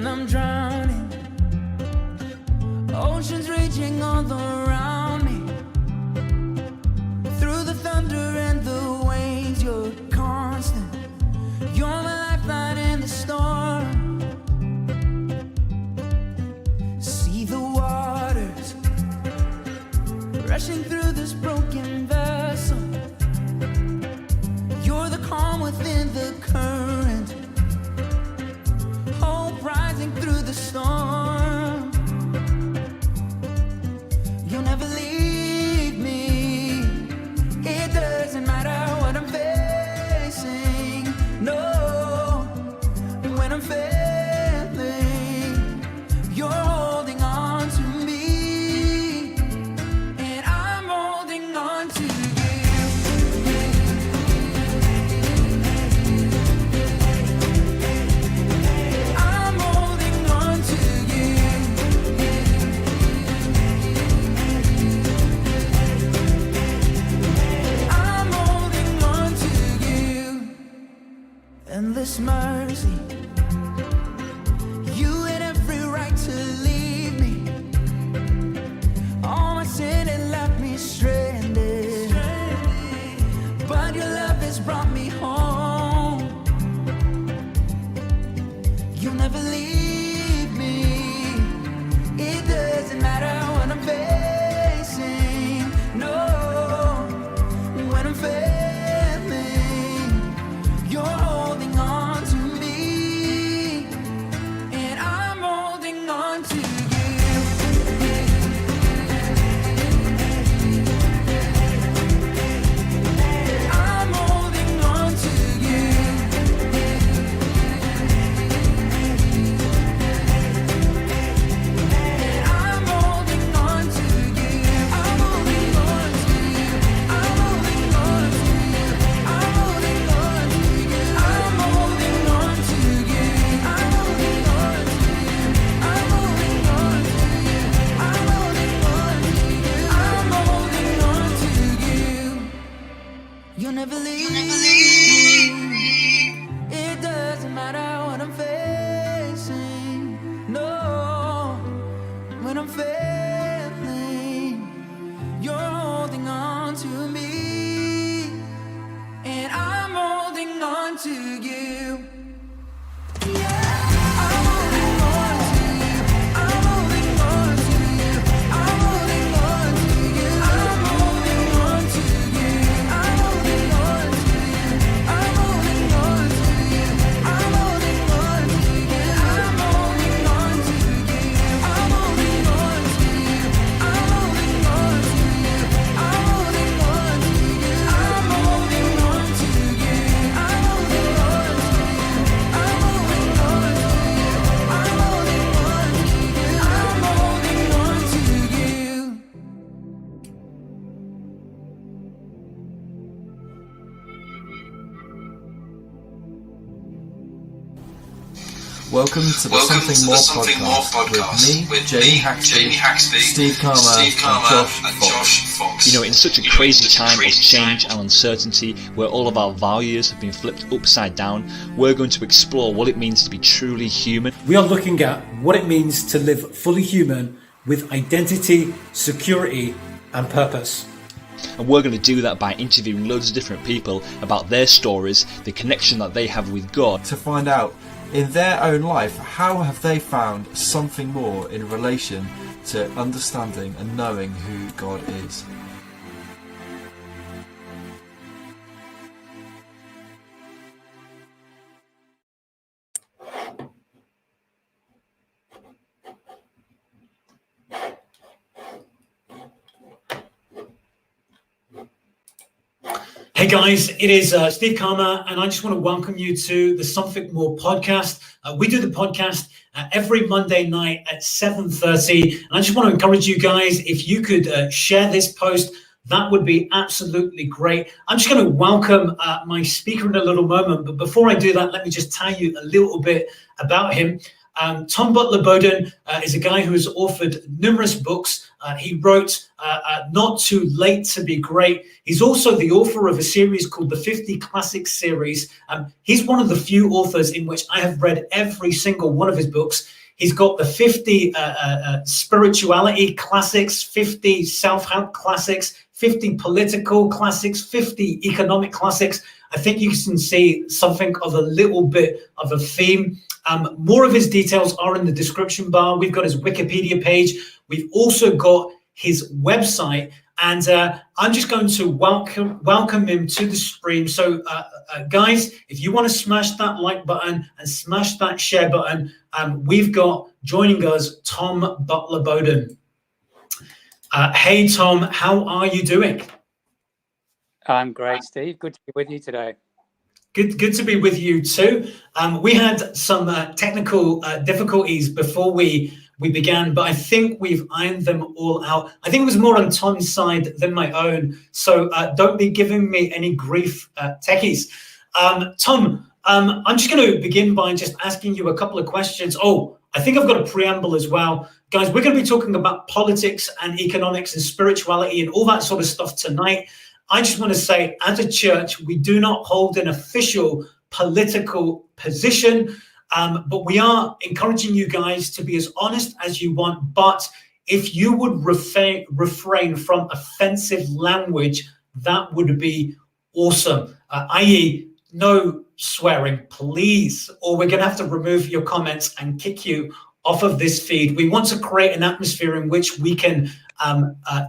when I'm drowning, oceans raging all around me. Through the thunder and the waves, you're constant. You're my lifeline in the storm. See the waters rushing through this broken vessel. You're the calm within the current, hope rising through the storm. You'll never leave me. It doesn't matter what I'm facing. No, when I'm failing, you're holding on to me, and I'm holding on to you. I'm holding on to you. I'm holding on to you. Endless mercy. You had every right to leave me. All my sin had left me stranded, but your love has brought me home. You'll never leave me. It doesn't matter what I'm facing. No, when I'm failing, you're holding on to me, and I'm holding on to you. I'm holding on to you. I'm holding on to you. I'm holding on to you. I'm holding on to you. I'm holding on to you. I'm holding on to you. I'm holding on to you. I'm holding on to you. I'm holding on to you. I'm holding on to you. You'll never leave me. It doesn't matter what I'm facing. No, when I'm failing, you're holding on to me, and I'm holding on to you. I'm holding on to you. I'm holding on to you. I'm holding on to you. I'm holding on to you. I'm holding on to you. I'm holding on to you. I'm holding on to you. I'm holding on to you. I'm holding on to you. I'm holding on to you. I'm holding on to you. I'm holding on to you. I'm holding on to you. I'm holding on to you. I'm holding on to you. I'm holding on to you. Welcome to the Something More podcast with me, Jamie Haxby, Steve Karma, and Josh Fox. You know, in such a crazy time of change and uncertainty, where all of our values have been flipped upside down, we're going to explore what it means to be truly human. We are looking at what it means to live fully human with identity, security, and purpose. And we're going to do that by interviewing loads of different people about their stories, the connection that they have with God. To find out in their own life, how have they found something more in relation to understanding and knowing who God is. Hey guys, it is Steve Karma, and I just want to welcome you to the Something More podcast. We do the podcast every Monday night at 7:30, and I just want to encourage you guys, if you could share this post, that would be absolutely great. I'm just going to welcome my speaker in a little moment, but before I do that, let me just tell you a little bit about him. Tom Butler-Bowdon is a guy who has authored numerous books. He wrote Not Too Late to Be Great. He's also the author of a series called the 50 Classics series. He's one of the few authors in which I have read every single one of his books. He's got the 50 spirituality classics, 50 self-help classics, 50 political classics, 50 economic classics. I think you can see something of a little bit of a theme. More of his details are in the description bar. We've got his Wikipedia page. We've also got his website. And I'm just going to welcome him to the stream. So, guys, if you want to smash that like button and smash that share button, we've got joining us Tom Butler-Bowdon. Hey, Tom, how are you doing? I'm great, Steve. Good to be with you today. Good to be with you too. We had some technical difficulties before we began, but I think we've ironed them all out. I think it was more on Tom's side than my own, so don't be giving me any grief, techies. Tom, I'm just going to begin by just asking you a couple of questions. Oh, I think I've got a preamble as well. Guys, we're going to be talking about politics and economics and spirituality and all that sort of stuff tonight. I just want to say, as a church, we do not hold an official political position, but we are encouraging you guys to be as honest as you want. But if you would refrain from offensive language, that would be awesome. I.e., no swearing, please, or we're going to have to remove your comments and kick you off of this feed. We want to create an atmosphere in which we can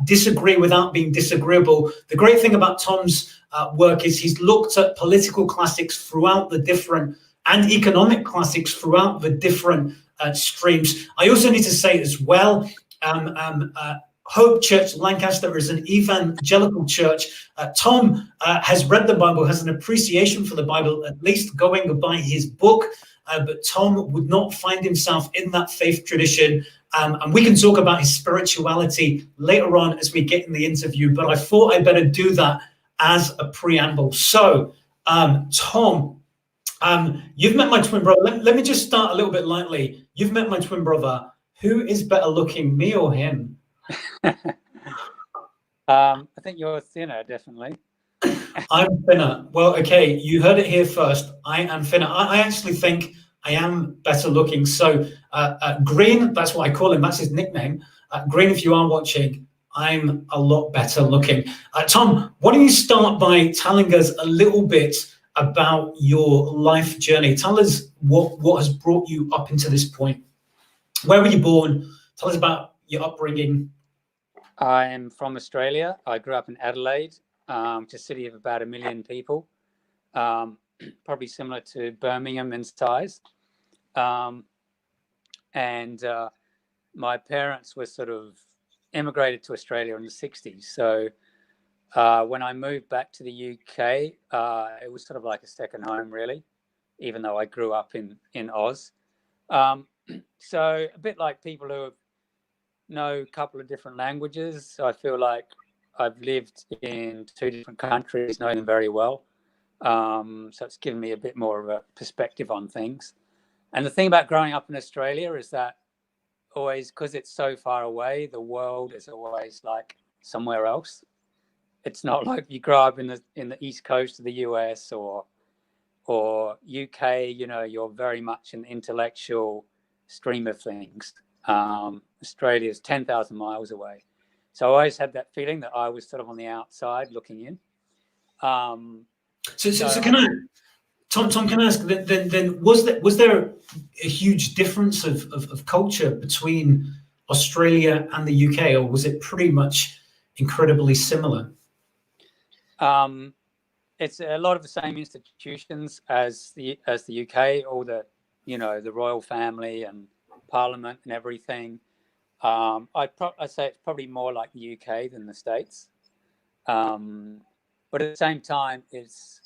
disagree without being disagreeable. The great thing about Tom's work is he's looked at political classics throughout the different and economic classics throughout the different streams. I also need to say as well, Hope Church Lancaster is an evangelical church. Tom has read the Bible, has an appreciation for the Bible, at least going by his book. But Tom would not find himself in that faith tradition. And we can talk about his spirituality later on as we get in the interview. But I thought I'd better do that as a preamble. So, Tom, you've met my twin brother. Let me just start a little bit lightly. You've met my twin brother. Who is better looking, me or him? I think you're thinner, definitely. I'm thinner. Well, okay, you heard it here first. I am thinner. I actually think I am better looking. So Green, that's what I call him. That's his nickname. Green, if you are watching, I'm a lot better looking. Tom, why don't you start by telling us a little bit about your life journey? Tell us what has brought you up into this point. Where were you born? Tell us about your upbringing. I am from Australia. I grew up in Adelaide, a city of about 1 million people, probably similar to Birmingham in size. And my parents were sort of immigrated to Australia in the 60s. So when I moved back to the UK, it was sort of like a second home, really, even though I grew up in Oz. So a bit like people who know a couple of different languages, I feel like I've lived in 2 different countries, know them very well. So it's given me a bit more of a perspective on things. And the thing about growing up in Australia is that always, because it's so far away, the world is always like somewhere else. It's not like you grow up in the East Coast of the US or UK, you know, you're very much in the intellectual stream of things. Australia is 10,000 miles away. So I always had that feeling that I was sort of on the outside looking in. So can I, Tom, can I ask, then was there a huge difference of culture between Australia and the UK, or was it pretty much incredibly similar? It's a lot of the same institutions as the UK, all the, you know, the royal family and parliament and everything. I'd say it's probably more like the UK than the States. But at the same time, it's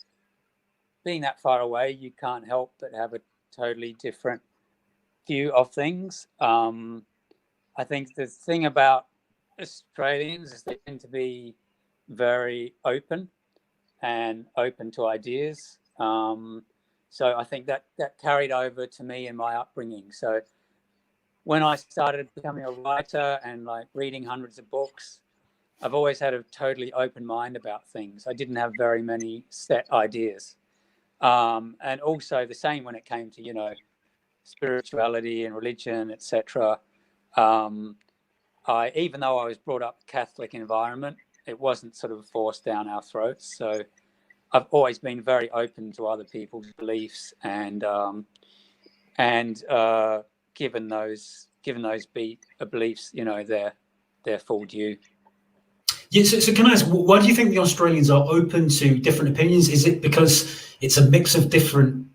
being that far away, you can't help but have a totally different view of things. I think the thing about Australians is they tend to be very open and open to ideas. So I think that carried over to me in my upbringing. So when I started becoming a writer and like reading hundreds of books, I've always had a totally open mind about things. I didn't have very many set ideas. And also the same when it came to, you know, spirituality and religion, etc. Even though I was brought up Catholic environment, it wasn't sort of forced down our throats. So I've always been very open to other people's beliefs and given those beliefs, you know, their full due. Yeah, so can I ask, why do you think the Australians are open to different opinions? Is it because it's a mix of different,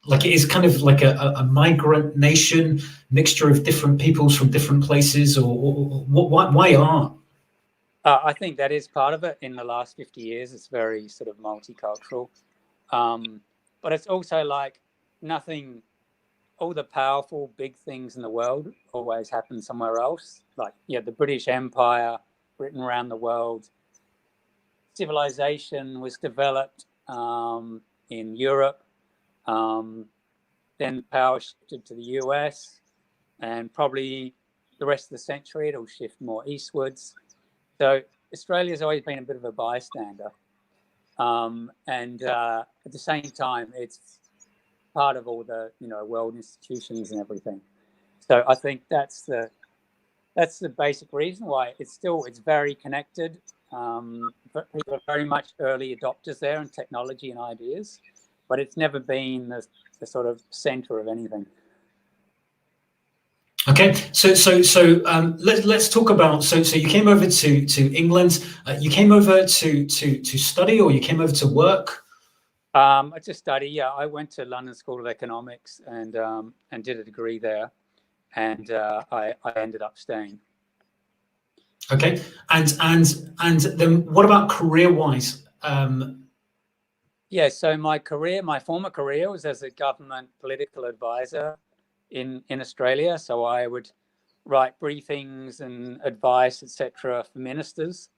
like it is kind of like a migrant nation, mixture of different peoples from different places, or why art? I think that is part of it. In the last 50 years, it's very sort of multicultural. But it's also like nothing, all the powerful big things in the world always happen somewhere else. Like, yeah, the British Empire, written around the world. Civilization was developed in Europe. Then power shifted to the US, and probably the rest of the century it'll shift more eastwards. So Australia's always been a bit of a bystander, and at the same time, it's part of all the, you know, world institutions and everything. So I think that's the basic reason why it's very connected. But people are very much early adopters there in technology and ideas, but it's never been the sort of center of anything. Okay, so let's talk about, so you came over to England. You came over to study, or you came over to work? To study, yeah. I went to London School of Economics and did a degree there, and I ended up staying. Okay, and then what about career-wise? Yeah, so my former career was as a government political advisor in Australia. So I would write briefings and advice, etc., for ministers.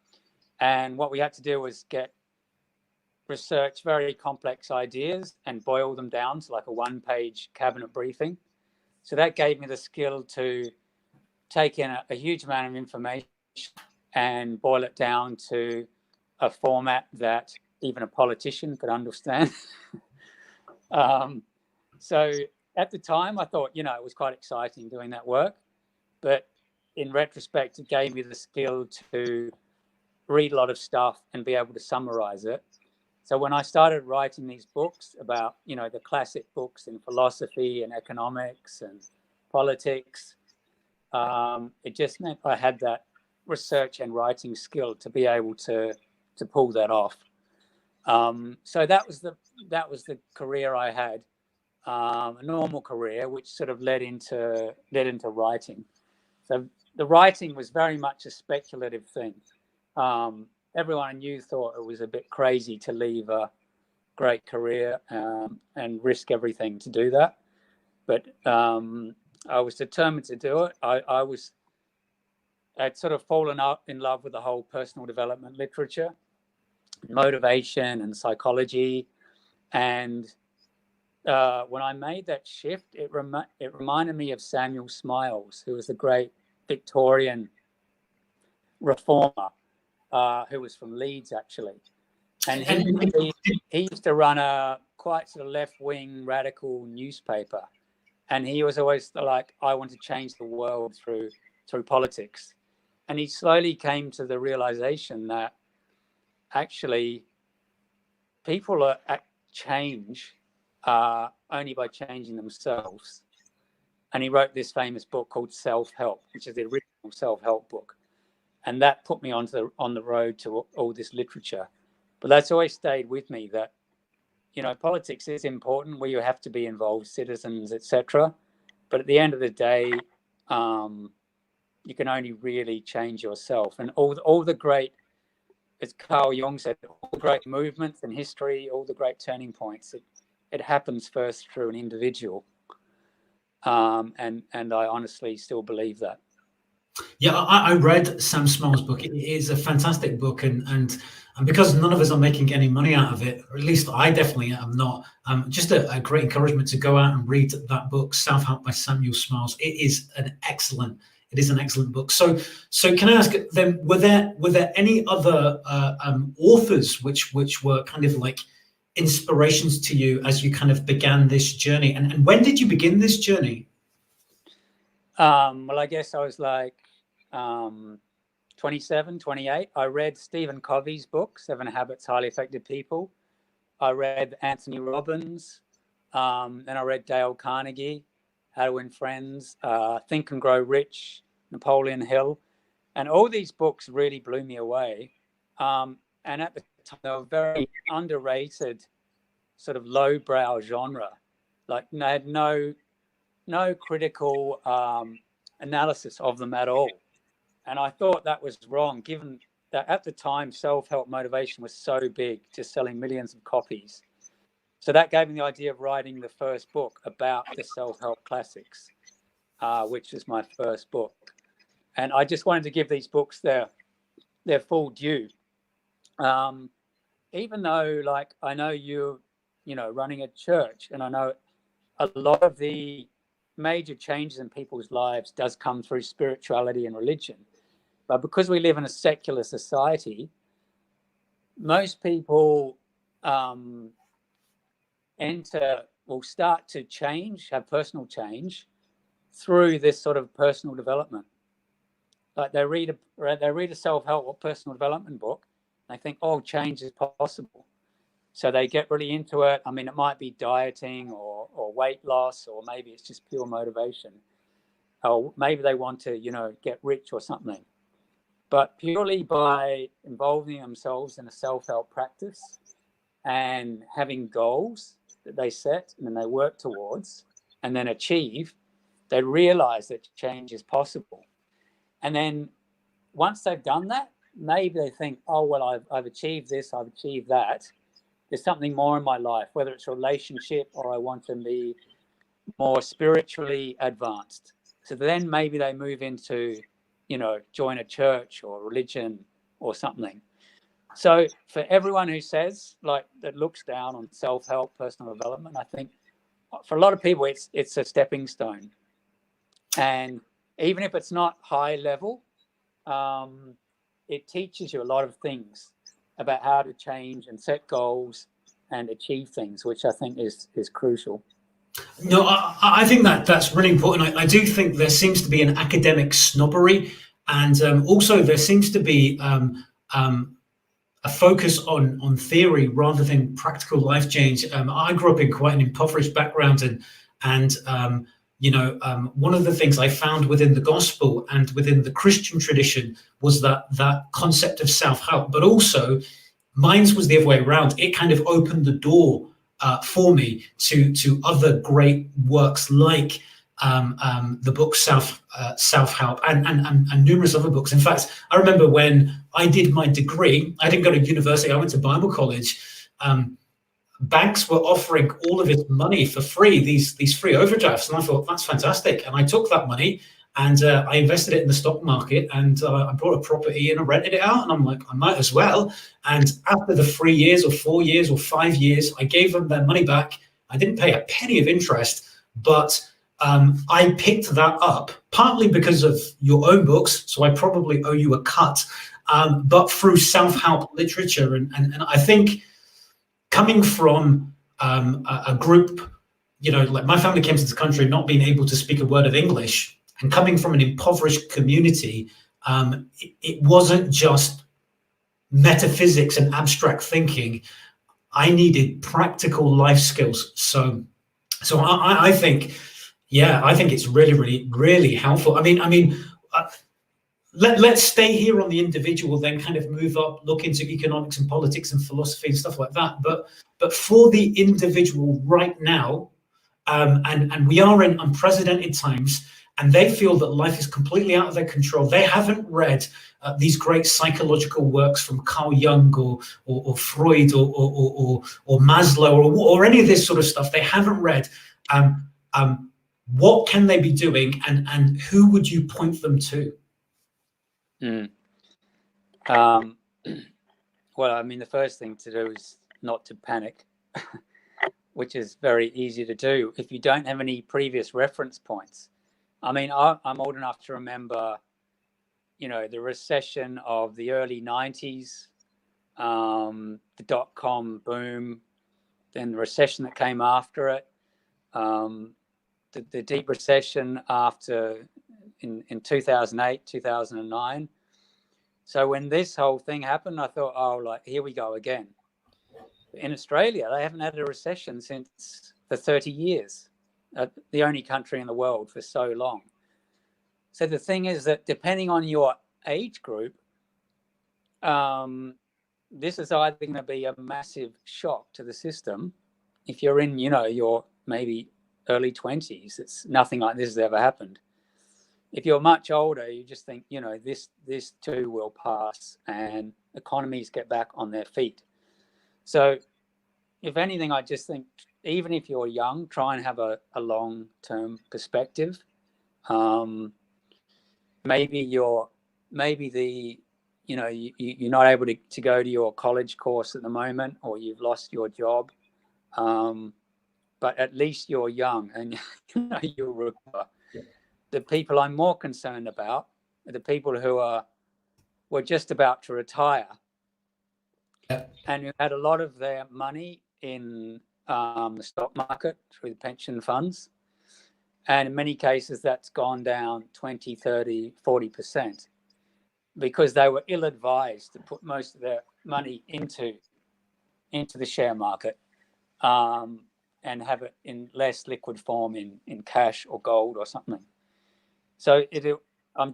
And what we had to do was research very complex ideas and boil them down to like a one-page cabinet briefing. So that gave me the skill to take in a huge amount of information and boil it down to a format that even a politician could understand. So at the time, I thought, you know, it was quite exciting doing that work. But in retrospect, it gave me the skill to read a lot of stuff and be able to summarize it. So when I started writing these books about, you know, the classic books in philosophy and economics and politics, it just meant I had that research and writing skill to be able to pull that off. So that was the career I had, a normal career, which sort of led into writing. So the writing was very much a speculative thing. Everyone I knew thought it was a bit crazy to leave a great career and risk everything to do that. But I was determined to do it. I'd sort of fallen in love with the whole personal development literature, motivation and psychology. And when I made that shift, it reminded me of Samuel Smiles, who was a great Victorian reformer, who was from Leeds, actually. And he used to run a quite sort of left-wing radical newspaper. And he was always like, I want to change the world through politics. And he slowly came to the realization that actually people change only by changing themselves. And he wrote this famous book called Self-Help, which is the original self-help book. And that put me on the road to all this literature. But that's always stayed with me, that, you know, politics is important, where you have to be involved, citizens, etc. But at the end of the day, you can only really change yourself. And all the great, as Carl Jung said, all the great movements in history, all the great turning points, it happens first through an individual. And I honestly still believe that. Yeah, I read Sam Small's book. It is a fantastic book, and because none of us are making any money out of it, or at least I definitely am not. Just a great encouragement to go out and read that book, Self Help by Samuel Smiles. It is an excellent book. So can I ask then, were there any other authors which were kind of like inspirations to you as you kind of began this journey? And when did you begin this journey? Well, I guess I was like 27, 28. I read Stephen Covey's book, 7 Habits of Highly Effective People. I read Anthony Robbins. Then I read Dale Carnegie, How to Win Friends, Think and Grow Rich, Napoleon Hill. And all these books really blew me away. And at the time, they were very underrated, sort of lowbrow genre. Like, they had no critical analysis of them at all. And I thought that was wrong, given that at the time, self-help motivation was so big, just selling millions of copies. So that gave me the idea of writing the first book about the self-help classics, which is my first book. And I just wanted to give these books their full due. Even though, like, I know you know, running a church, and I know a lot of the major changes in people's lives does come through spirituality and religion. But because we live in a secular society, most people will start to change, have personal change through this sort of personal development. Like they read a self-help or personal development book, and they think, oh, change is possible. So they get really into it. I mean, it might be dieting or weight loss, or maybe it's just pure motivation. Or maybe they want to, you know, get rich or something. But purely by involving themselves in a self-help practice and having goals that they set and then they work towards and then achieve, they realize that change is possible. And then once they've done that, maybe they think, oh, well, I've achieved this, I've achieved that. There's something more in my life, whether it's a relationship or I want to be more spiritually advanced. So then maybe they move into, you know, join a church or religion or something. So for everyone who says, like, that looks down on self-help, personal development, I think for a lot of people, it's a stepping stone. And even if it's not high level, it teaches you a lot of things about how to change and set goals and achieve things, which I think is crucial. No, I think that's really important. I do think there seems to be an academic snobbery, and also there seems to be a focus on theory rather than practical life change. I grew up in quite an impoverished background, and you know, one of the things I found within the gospel and within the Christian tradition was that concept of self-help, but also mine's was the other way around. It kind of opened the door for me to other great works like the book Self-Help and numerous other books. In fact, I remember when I did my degree, I didn't go to university, I went to Bible college. Banks were offering all of its money for free, these free overdrafts. And I thought, that's fantastic. And I took that money and I invested it in the stock market, and I bought a property and I rented it out. And I'm like, I might as well. And after the 3 years or 4 years or 5 years, I gave them their money back. I didn't pay a penny of interest, but I picked that up partly because of your own books. So I probably owe you a cut, but through self-help literature. And I think coming from a group, you know, like my family came to this country not being able to speak a word of English, and coming from an impoverished community, it wasn't just metaphysics and abstract thinking. I needed practical life skills. So I think, yeah, I think it's really, really, really helpful. I mean, let's stay here on the individual, then kind of move up, look into economics and politics and philosophy and stuff like that. But for the individual right now, and we are in unprecedented times, and they feel that life is completely out of their control. They haven't read these great psychological works from Carl Jung or Freud or Maslow or any of this sort of stuff. They haven't read. What can they be doing, and who would you point them to? Mm. Um, well, I mean, the first thing to do is not to panic, which is very easy to do if you don't have any previous reference points. I mean, I'm old enough to remember, the recession of the early 90s, the dot-com boom, then the recession that came after it, the deep recession after in 2008, 2009. So when this whole thing happened, I thought, oh, like, here we go again. In Australia, they haven't had a recession for 30 years, the only country in the world for so long. So the thing is that depending on your age group, this is either going to be a massive shock to the system. If you're in, your maybe early 20s, it's nothing like this has ever happened. If you're much older, you just think, this too will pass and economies get back on their feet. So if anything, I just think, even if you're young, try and have a long-term perspective. Maybe you're not able to go to your college course at the moment, or you've lost your job. But at least you're young and you'll recover. The people I'm more concerned about are the people who were just about to retire and who had a lot of their money in the stock market through the pension funds. And in many cases, that's gone down 20, 30, 40% because they were ill-advised to put most of their money into the share market and have it in less liquid form in cash or gold or something. So I'm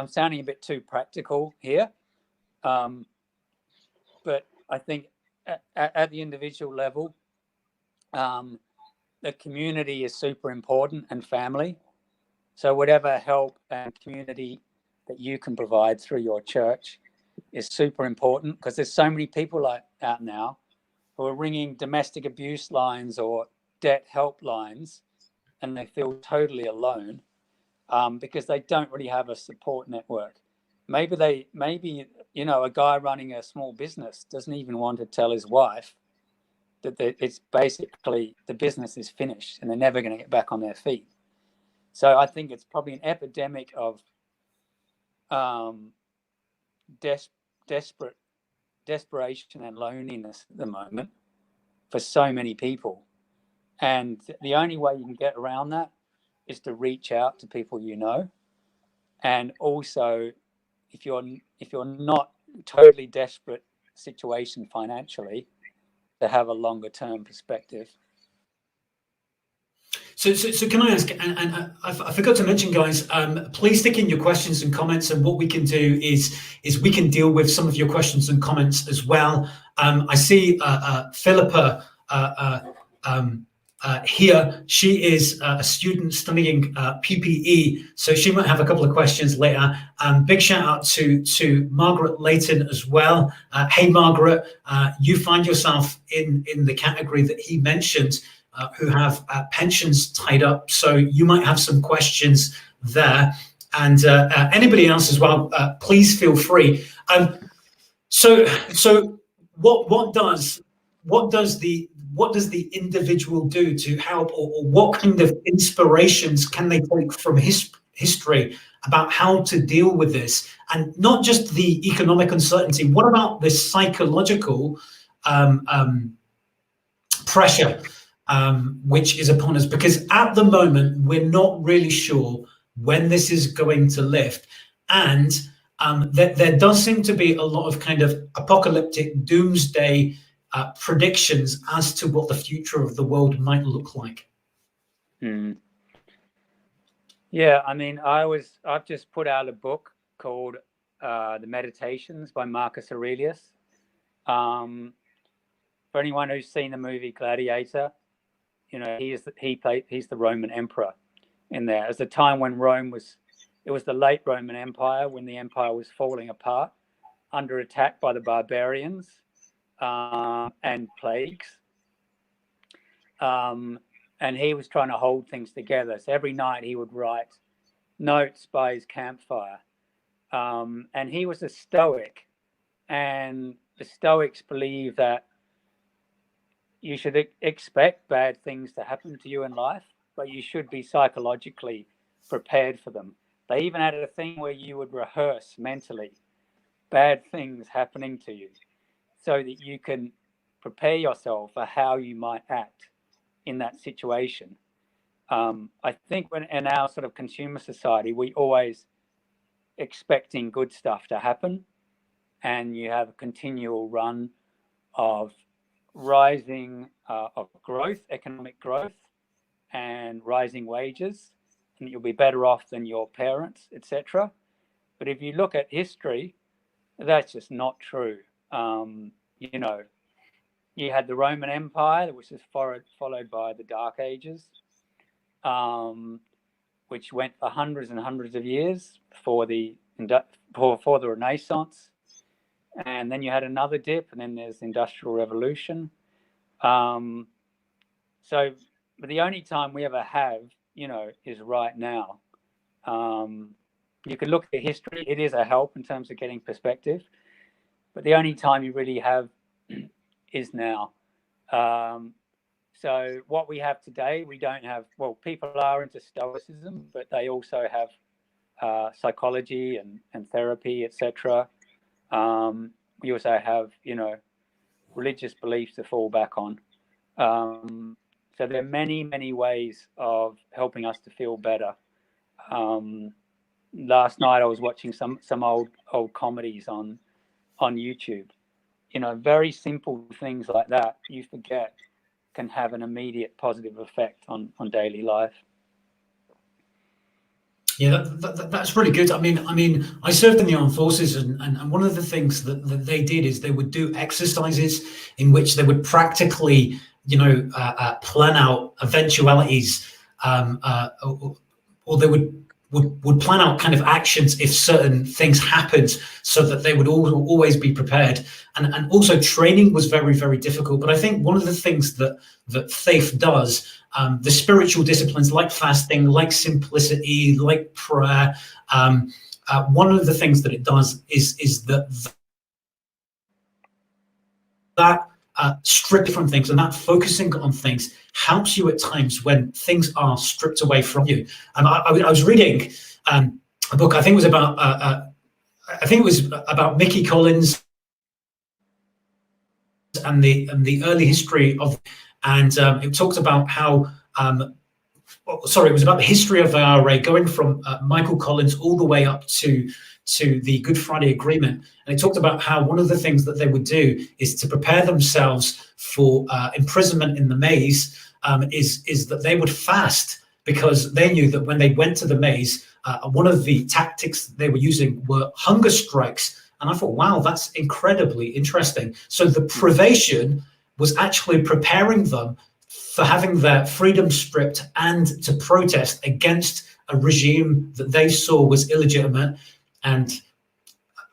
sounding a bit too practical here, but I think at the individual level, the community is super important, and family. So whatever help and community that you can provide through your church is super important, because there's so many people out now who are ringing domestic abuse lines or debt help lines, and they feel totally alone because they don't really have a support network. Maybe a guy running a small business doesn't even want to tell his wife that it's basically the business is finished and they're never going to get back on their feet. So I think it's probably an epidemic of desperation and loneliness at the moment for so many people. And the only way you can get around that is to reach out to people you know. And also, if you're not totally desperate situation financially, to have a longer term perspective. So can I ask, and I forgot to mention, guys, please stick in your questions and comments, and what we can do is we can deal with some of your questions and comments as well. I see Philippa here. She is a student studying PPE, so she might have a couple of questions later. Big shout out to Margaret Layton as well. Hey Margaret, you find yourself in the category that he mentioned, who have pensions tied up, so you might have some questions there. And anybody else as well, please feel free. So what does the individual do to help, or what kind of inspirations can they take from history about how to deal with this? And not just the economic uncertainty, what about the psychological pressure which is upon us? Because at the moment, we're not really sure when this is going to lift. And there does seem to be a lot of kind of apocalyptic doomsday predictions as to what the future of the world might look like. Yeah, I mean, I've just put out a book called The Meditations by Marcus Aurelius. For anyone who's seen the movie Gladiator, he's the Roman emperor in there. It was the time when it was the late Roman Empire, when the empire was falling apart under attack by the barbarians and plagues. And he was trying to hold things together. So every night he would write notes by his campfire. and he was a Stoic, and the Stoics believe that you should expect bad things to happen to you in life, but you should be psychologically prepared for them. They even had a thing where you would rehearse mentally bad things happening to you so that you can prepare yourself for how you might act in that situation. I think when in our sort of consumer society, we always expecting good stuff to happen, and you have a continual run of rising of growth, economic growth, and rising wages, and you'll be better off than your parents, etc. But if you look at history, that's just not true. You know, you had the Roman Empire, which was followed by the Dark Ages, which went for hundreds and hundreds of years before the Renaissance. And then you had another dip, and then there's the Industrial Revolution. So but the only time we ever have, you know, is right now. You can look at history, it is a help in terms of getting perspective, but the only time you really have is now. So what we have today, we don't have, well, people are into Stoicism, but they also have psychology and therapy, etc. We also have, you know, religious beliefs to fall back on. So there are many, many ways of helping us to feel better. Last night I was watching some old comedies on YouTube. You know, very simple things like that you forget can have an immediate positive effect on daily life. Yeah, that's really good. I mean, I served in the armed forces, and one of the things that they did is they would do exercises in which they would practically, you know, plan out eventualities, or they would plan out kind of actions if certain things happened, so that they would always be prepared. And also training was very, very difficult. But I think one of the things that faith does, the spiritual disciplines like fasting, like simplicity, like prayer, one of the things that it does is that stripping from things and that focusing on things helps you at times when things are stripped away from you. And I was reading a book. I think it was about Mickey Collins and the early history of, and it talked about how. It was about the history of the IRA, going from Michael Collins all the way up to the Good Friday Agreement. And it talked about how one of the things that they would do is to prepare themselves for imprisonment in the maze, is that they would fast, because they knew that when they went to the maze, one of the tactics that they were using were hunger strikes. And I thought, wow, that's incredibly interesting. So the privation was actually preparing them for having their freedom stripped and to protest against a regime that they saw was illegitimate. And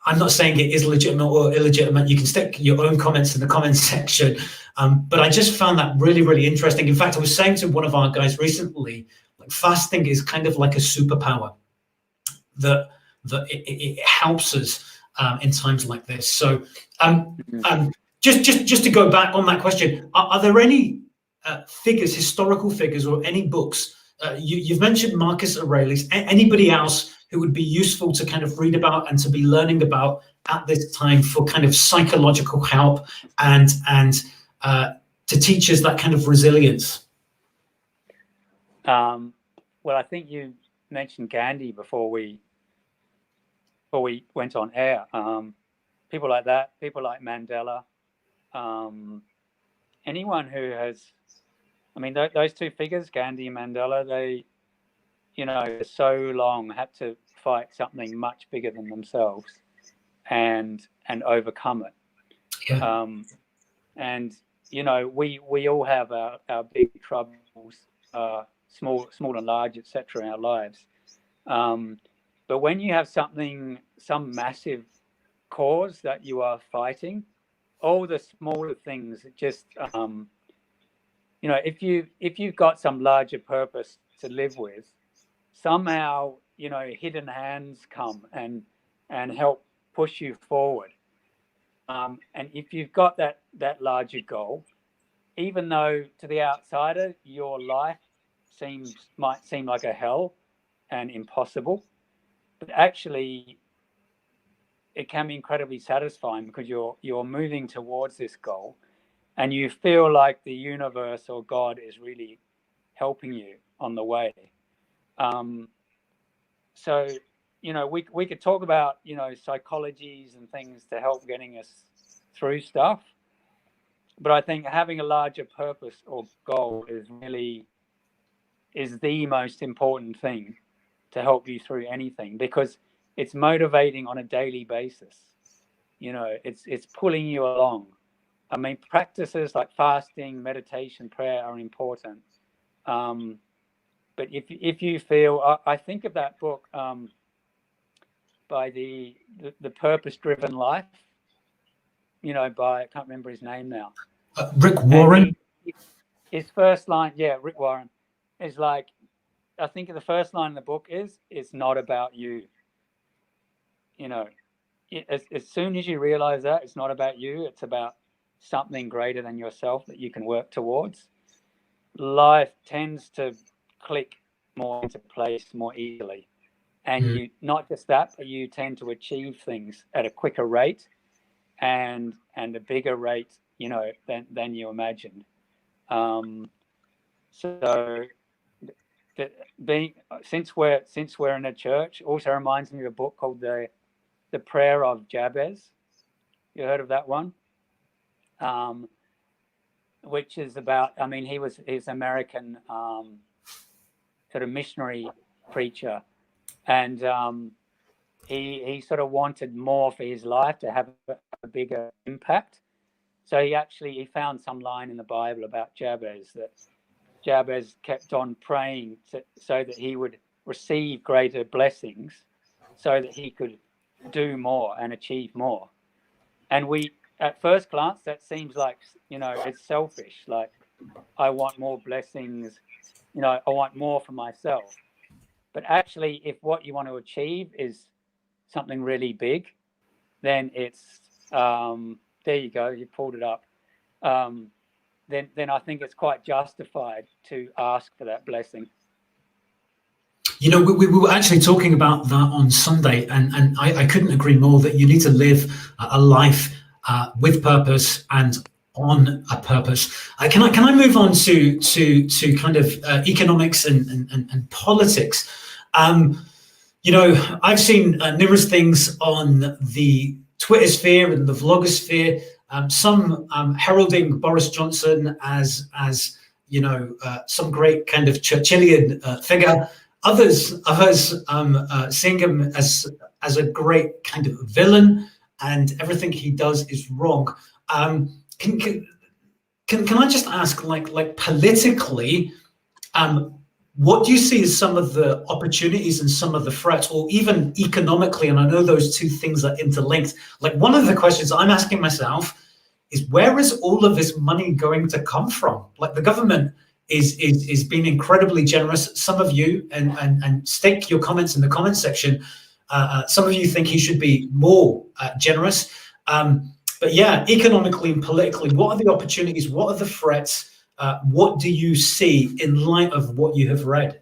I'm not saying it is legitimate or illegitimate. You can stick your own comments in the comments section. But I just found that really, really interesting. In fact, I was saying to one of our guys recently, like, fasting is kind of like a superpower, that it helps us in times like this. So just to go back on that question, are there any figures, historical figures, or any books? You've mentioned Marcus Aurelius. Anybody else who would be useful to kind of read about and to be learning about at this time for kind of psychological help and to teach us that kind of resilience? Well, I think you mentioned Gandhi before we went on air. People like that, people like Mandela, anyone who has, I mean, those two figures, Gandhi and Mandela, they, you know, so long had to fight something much bigger than themselves and overcome it. Yeah. And, you know, we all have our big troubles, small and large, etc., in our lives. But when you have some massive cause that you are fighting, all the smaller things just, you know, if you've got some larger purpose to live with, somehow, you know, hidden hands come and and help push you forward. And if you've got that larger goal, even though to the outsider your life might seem like a hell and impossible, but actually it can be incredibly satisfying because you're moving towards this goal, and you feel like the universe or God is really helping you on the way. So, we could talk about, psychologies and things to help getting us through stuff. But I think having a larger purpose or goal is the most important thing to help you through anything, because it's motivating on a daily basis. It's pulling you along. I mean, practices like fasting, meditation, prayer are important. But if you feel, I think of that book by the Purpose-Driven Life, by, I can't remember his name now. Rick Warren. His first line, Rick Warren, is like, I think the first line in the book is, it's not about you. As soon as you realize that it's not about you, it's about something greater than yourself that you can work towards, life tends to click more into place more easily. And you, not just that, but you tend to achieve things at a quicker rate and a bigger rate, than you imagined. So since we're in a church, also reminds me of a book called the Prayer of Jabez. You heard of that one? Which is about, I mean, he's American sort of missionary preacher, and he sort of wanted more for his life to have a bigger impact. So he found some line in the Bible about Jabez, that Jabez kept on praying so that he would receive greater blessings, so that he could do more and achieve more. And at first glance, that seems like, it's selfish. Like, I want more blessings, I want more for myself. But actually, if what you want to achieve is something really big, then it's, there you go, you pulled it up. Then I think it's quite justified to ask for that blessing. We were actually talking about that on Sunday, and I couldn't agree more that you need to live a life with purpose and on a purpose. Can I move on to kind of economics and politics? I've seen numerous things on the Twitter sphere and the vlogger sphere, some heralding Boris Johnson as some great kind of Churchillian figure. Others seeing him as a great kind of villain, and everything he does is wrong. Can I just ask, like politically, what do you see as some of the opportunities and some of the threats, or even economically? And I know those two things are interlinked. Like, one of the questions I'm asking myself is, where is all of this money going to come from? Like, the government is being incredibly generous. Some of you, and stick your comments in the comment section, some of you think he should be more generous. But yeah, economically and politically, what are the opportunities? What are the threats? What do you see in light of what you have read?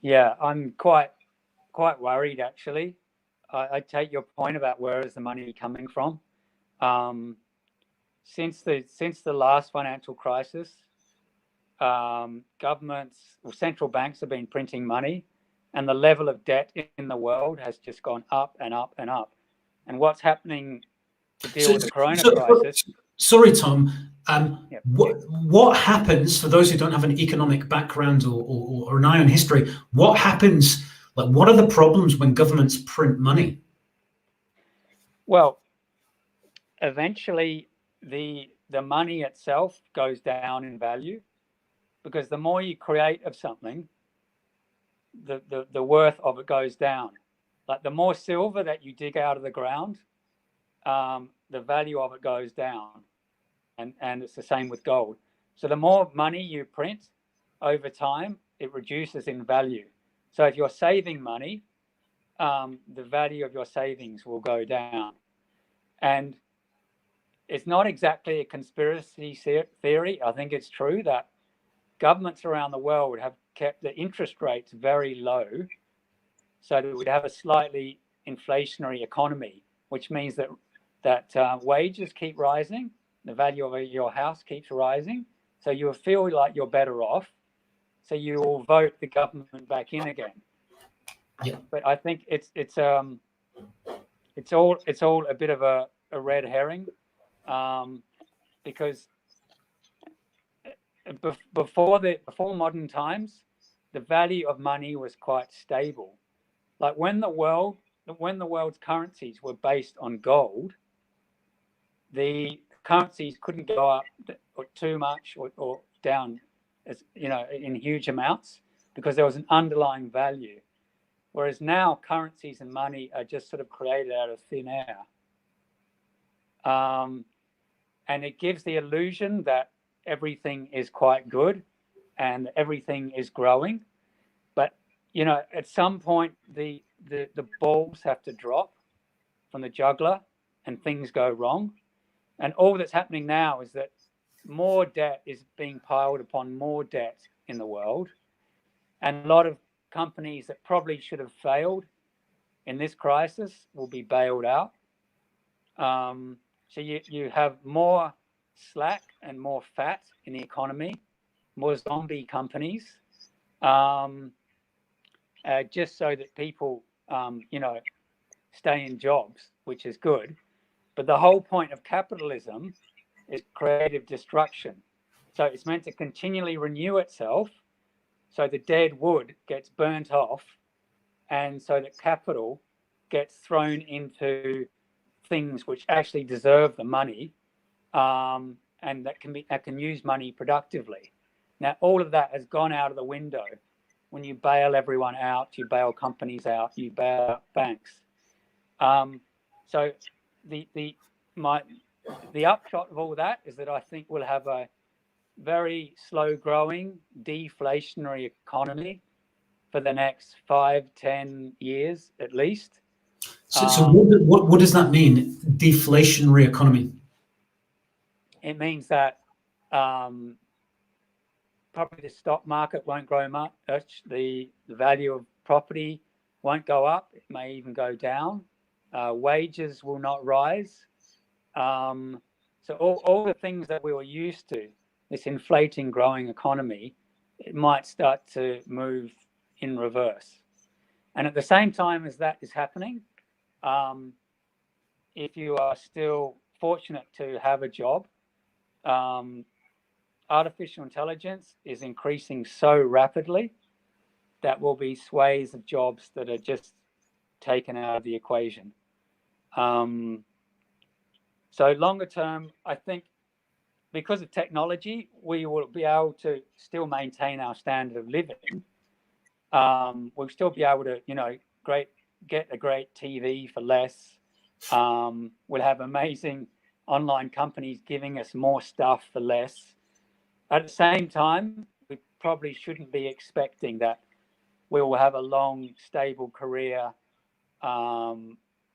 Yeah, I'm quite worried, actually. I take your point about where is the money coming from. Since the last financial crisis, governments or central banks have been printing money, and the level of debt in the world has just gone up and up and up. And what's happening to deal with the corona crisis? Sorry, Tom. What happens, for those who don't have an economic background or an eye on history, what happens, like, what are the problems when governments print money? Well, eventually the money itself goes down in value, because the more you create of something, the worth of it goes down. Like, the more silver that you dig out of the ground, the value of it goes down. And it's the same with gold. So the more money you print over time, it reduces in value. So if you're saving money, the value of your savings will go down. And it's not exactly a conspiracy theory. I think it's true that governments around the world have kept the interest rates very low so that we'd have a slightly inflationary economy, which means that wages keep rising, the value of your house keeps rising, so you will feel like you're better off, so you will vote the government back in again. Yeah. But I think it's all a bit of a red herring, because before modern times, the value of money was quite stable. Like when the world's currencies were based on gold, the currencies couldn't go up or too much or down, as in huge amounts, because there was an underlying value. Whereas now currencies and money are just sort of created out of thin air. And it gives the illusion that everything is quite good and everything is growing. But, at some point, the balls have to drop from the juggler and things go wrong. And all that's happening now is that more debt is being piled upon more debt in the world. And a lot of companies that probably should have failed in this crisis will be bailed out. So you have more slack and more fat in the economy, more zombie companies, just so that people, stay in jobs, which is good. But the whole point of capitalism is creative destruction. So it's meant to continually renew itself, so the dead wood gets burnt off, and so that capital gets thrown into things which actually deserve the money, and that can use money productively. Now, all of that has gone out of the window when you bail everyone out, you bail companies out, you bail out banks. So the upshot of all that is that I think we'll have a very slow-growing, deflationary economy for the next 5-10 years at least. So what does that mean, deflationary economy? It means that probably the stock market won't grow much. The value of property won't go up. It may even go down. Wages will not rise. So all the things that we were used to, this inflating, growing economy, it might start to move in reverse. And at the same time as that is happening, if you are still fortunate to have a job, artificial intelligence is increasing so rapidly that will be swathes of jobs that are just taken out of the equation. So longer term, I think because of technology, we will be able to still maintain our standard of living. We'll still be able to, get a great TV for less. We'll have amazing online companies giving us more stuff for less. At the same time, we probably shouldn't be expecting that we will have a long, stable career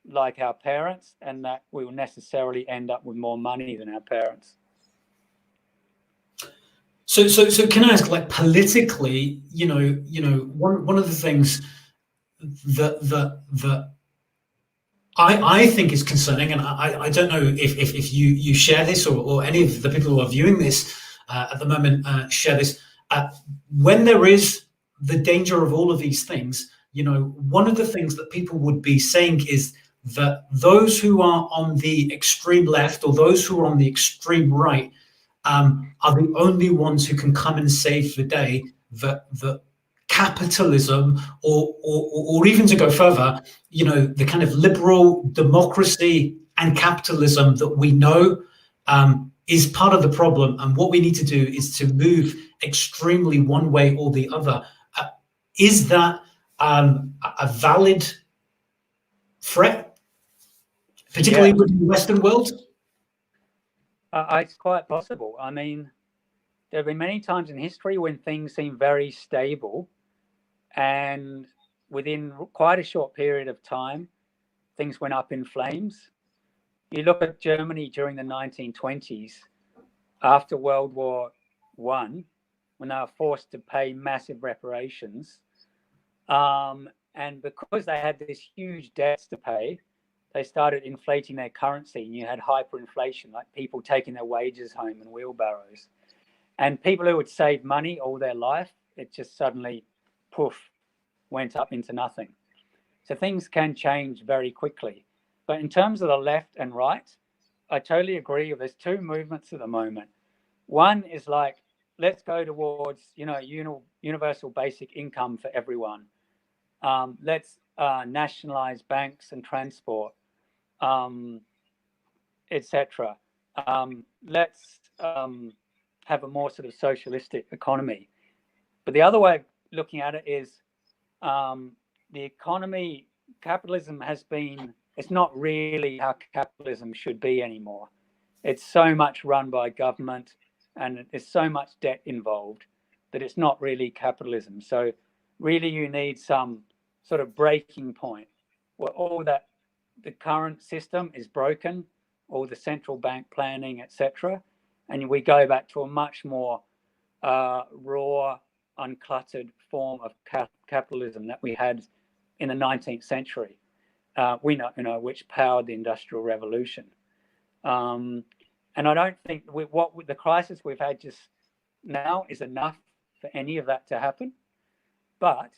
like our parents, and that we will necessarily end up with more money than our parents. So can I ask, like, politically, one of the things that I think is concerning, and I don't know if you share this or any of the people who are viewing this at the moment share this. When there is the danger of all of these things, one of the things that people would be saying is that those who are on the extreme left or those who are on the extreme right are the only ones who can come and save the day. That capitalism, or even to go further, the kind of liberal democracy and capitalism that we know is part of the problem, and what we need to do is to move extremely one way or the other. Is that a valid threat, particularly within the Western world? It's quite possible. I mean, there have been many times in history when things seem very stable, and within quite a short period of time, things went up in flames. You look at Germany during the 1920s, after World War I, when they were forced to pay massive reparations, and because they had this huge debts to pay, they started inflating their currency, and you had hyperinflation, like people taking their wages home in wheelbarrows. And people who would save money all their life, it just suddenly, poof, went up into nothing. So things can change very quickly. But in terms of the left and right, I totally agree. There's two movements at the moment. One is like, let's go towards, universal basic income for everyone. Let's nationalize banks and transport, etc. Let's have a more sort of socialistic economy. But the other way of looking at it is the economy, capitalism it's not really how capitalism should be anymore. It's so much run by government and there's so much debt involved that it's not really capitalism. So really you need some sort of breaking point where all that, the current system is broken, all the central bank planning, etc. And we go back to a much more raw, uncluttered form of capitalism that we had in the 19th century. We know, which powered the Industrial Revolution. And I don't think the crisis we've had just now is enough for any of that to happen. But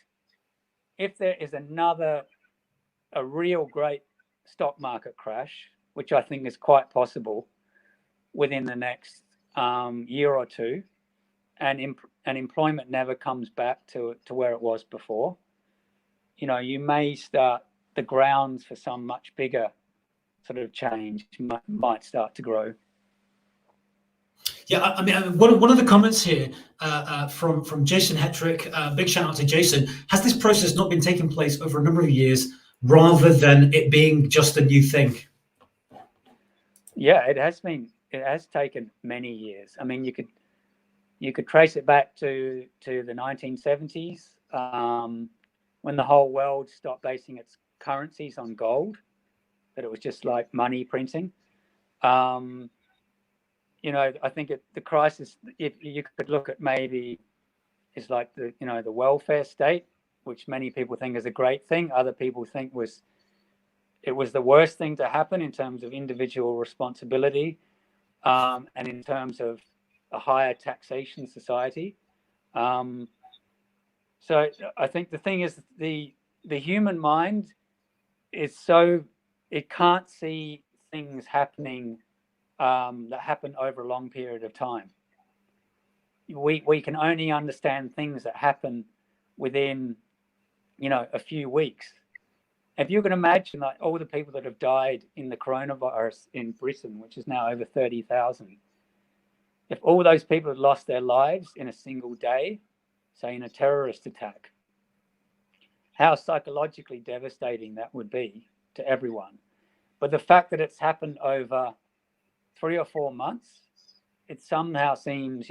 if there is a real great stock market crash, which I think is quite possible within the next year or two, and employment never comes back to where it was before, you may start the grounds for some much bigger sort of change might start to grow. Yeah, I mean, one of the comments here from Jason Hetrick, big shout out to Jason. Has this process not been taking place over a number of years rather than it being just a new thing? Yeah, it has taken many years. I mean, you could trace it back to the 1970s, when the whole world stopped basing its currencies on gold, that it was just like money printing. I think the crisis, if you could look at, maybe is like the welfare state, which many people think is a great thing. Other people think it was the worst thing to happen in terms of individual responsibility, and in terms of a higher taxation society. So I think the thing is, the human mind is it can't see things happening that happen over a long period of time. We can only understand things that happen within, a few weeks. If you can imagine, like, all the people that have died in the coronavirus in Britain, which is now over 30,000, if all those people had lost their lives in a single day, say in a terrorist attack, how psychologically devastating that would be to everyone. But the fact that it's happened over 3 or 4 months, it somehow seems,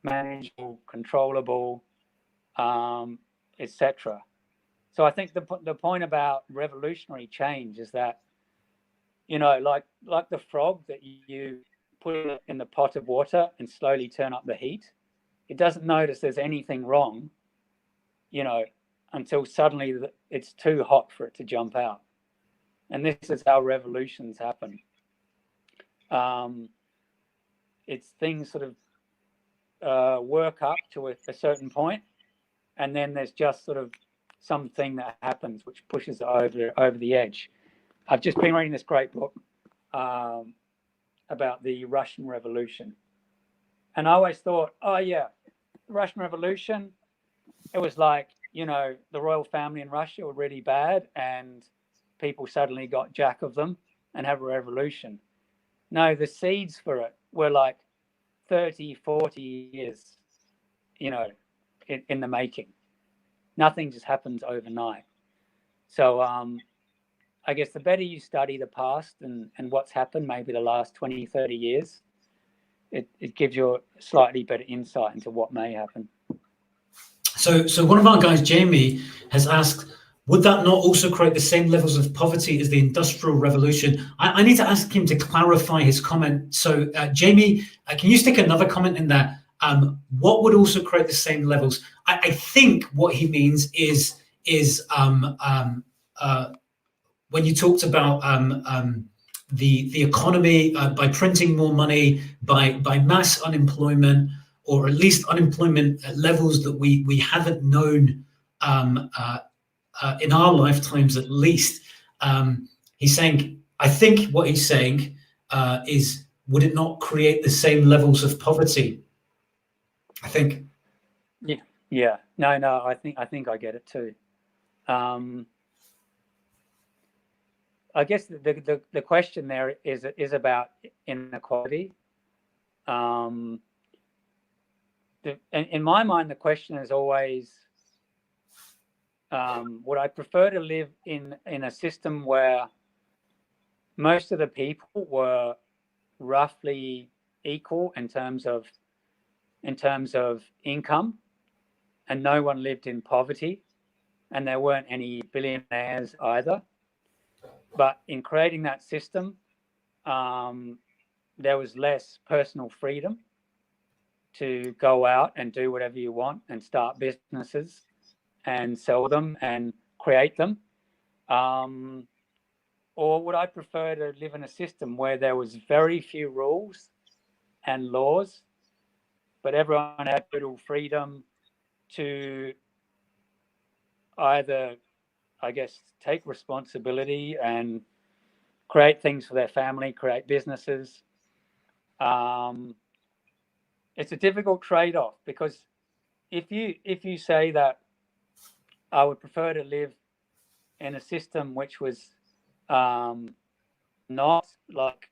manageable, controllable, etc. So I think the point about revolutionary change is that, like the frog that you put in the pot of water and slowly turn up the heat, it doesn't notice there's anything wrong, until suddenly it's too hot for it to jump out. And this is how revolutions happen. It's things sort of work up to a certain point, and then there's just sort of something that happens which pushes it over the edge. I've just been reading this great book about the Russian Revolution, and I always thought, oh yeah, the Russian Revolution, it was like, the royal family in Russia were really bad and people suddenly got jack of them and have a revolution. No, the seeds for it were like 30, 40 years, in the making. Nothing just happens overnight. So I guess the better you study the past and what's happened, maybe the last 20, 30 years, it gives you a slightly better insight into what may happen. So one of our guys, Jamie, has asked, would that not also create the same levels of poverty as the Industrial Revolution? I need to ask him to clarify his comment. So, Jamie, can you stick another comment in there? What would also create the same levels? I think what he means is when you talked about the economy by printing more money, by mass unemployment, or at least unemployment at levels that we haven't known in our lifetimes, at least. He's saying, I think what he's saying is, would it not create the same levels of poverty? I think. Yeah. No. I think I get it too. I guess the question there is about inequality. In my mind, the question is always, would I prefer to live in a system where most of the people were roughly equal in terms of income, and no one lived in poverty, and there weren't any billionaires either? But in creating that system, there was less personal freedom to go out and do whatever you want and start businesses and sell them and create them. Or would I prefer to live in a system where there was very few rules and laws, but everyone had total freedom to either, I guess, take responsibility and create things for their family, create businesses? It's a difficult trade-off, because if you say that I would prefer to live in a system which was not like,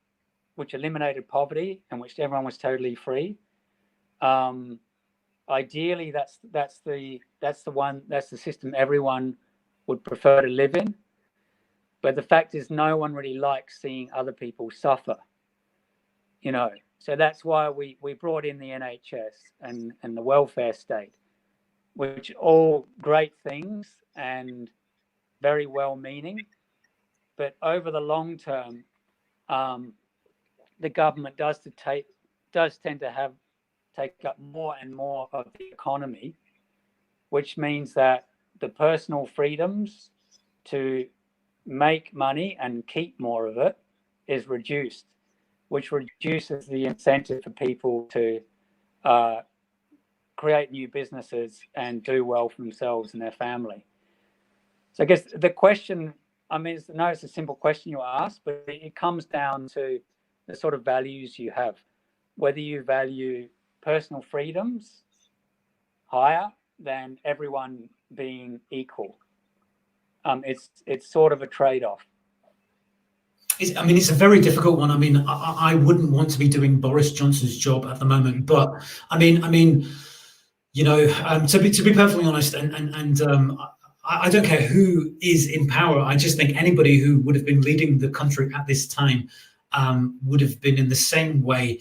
which eliminated poverty and which everyone was totally free, ideally that's the system everyone would prefer to live in. But the fact is, no one really likes seeing other people suffer, so that's why we brought in the NHS and the welfare state, which are all great things and very well meaning, but over the long term, the government does tend to take up more and more of the economy, which means that the personal freedoms to make money and keep more of it is reduced, which reduces the incentive for people to create new businesses and do well for themselves and their family. So I guess the question, it's a simple question you ask, but it comes down to the sort of values you have, whether you value personal freedoms higher than everyone being equal. It's sort of a trade-off. It's a very difficult one. I wouldn't want to be doing Boris Johnson's job at the moment, but to be perfectly honest, and I don't care who is in power. I just think anybody who would have been leading the country at this time would have been in the same way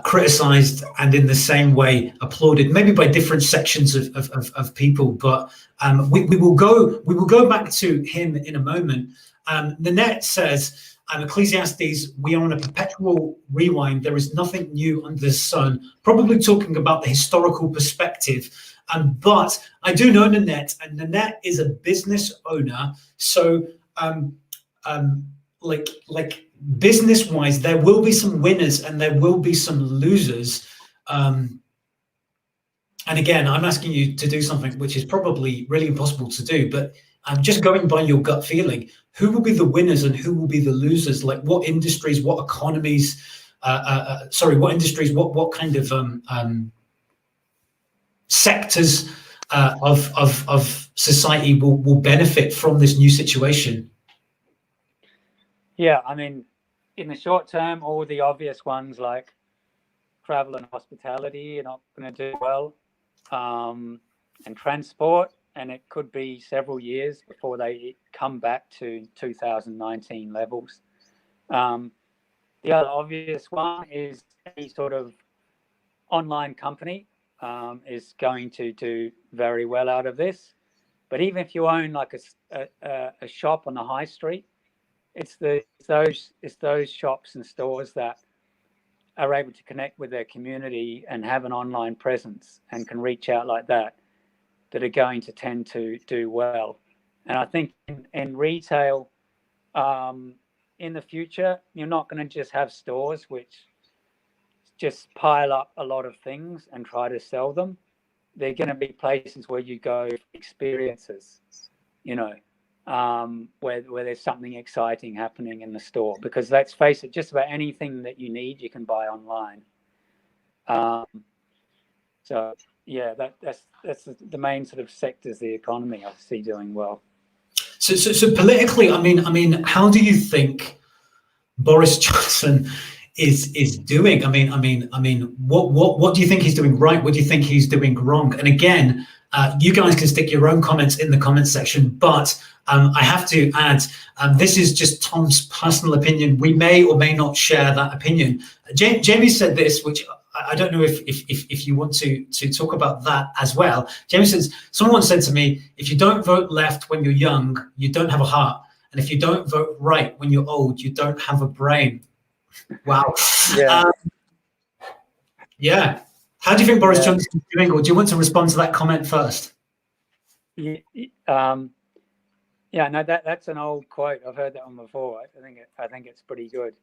criticized and in the same way applauded, maybe by different sections of people. But we will go back to him in a moment. Nanette says, Ecclesiastes, we are on a perpetual rewind. There is nothing new under the sun. Probably talking about the historical perspective. But I do know Nanette, and Nanette is a business owner. So, like business-wise, there will be some winners and there will be some losers. And again, I'm asking you to do something which is probably really impossible to do, but I'm just going by your gut feeling. Who will be the winners and who will be the losers? Like what industries, what economies, what industries, what kind of sectors of society will benefit from this new situation? Yeah, in the short term, all the obvious ones like travel and hospitality are not going to do well, and transport, and it could be several years before they come back to 2019 levels. The other obvious one is any sort of online company is going to do very well out of this. But even if you own like a shop on the high street, it's those shops and stores that are able to connect with their community and have an online presence and can reach out like that are going to tend to do well. And I think in retail, in the future, you're not going to just have stores which just pile up a lot of things and try to sell them. They're going to be places where you go experiences, where there's something exciting happening in the store. Because let's face it, just about anything that you need, you can buy online. So yeah, that's the main sort of sectors of the economy I see doing well. So politically, I mean, how do you think Boris Johnson is doing? I mean, what do you think he's doing right? What do you think he's doing wrong? And again, you guys can stick your own comments in the comment section, but I have to add, this is just Tom's personal opinion. We may or may not share that opinion. Jamie said this, which I don't know if you want to talk about that as well. Jamie says, someone said to me, if you don't vote left when you're young, you don't have a heart. And if you don't vote right when you're old, you don't have a brain. Wow. Yeah. Yeah. How do you think Boris Johnson is doing, or do you want to respond to that comment first? Yeah, no, that's an old quote. I've heard that one before. I think it's pretty good.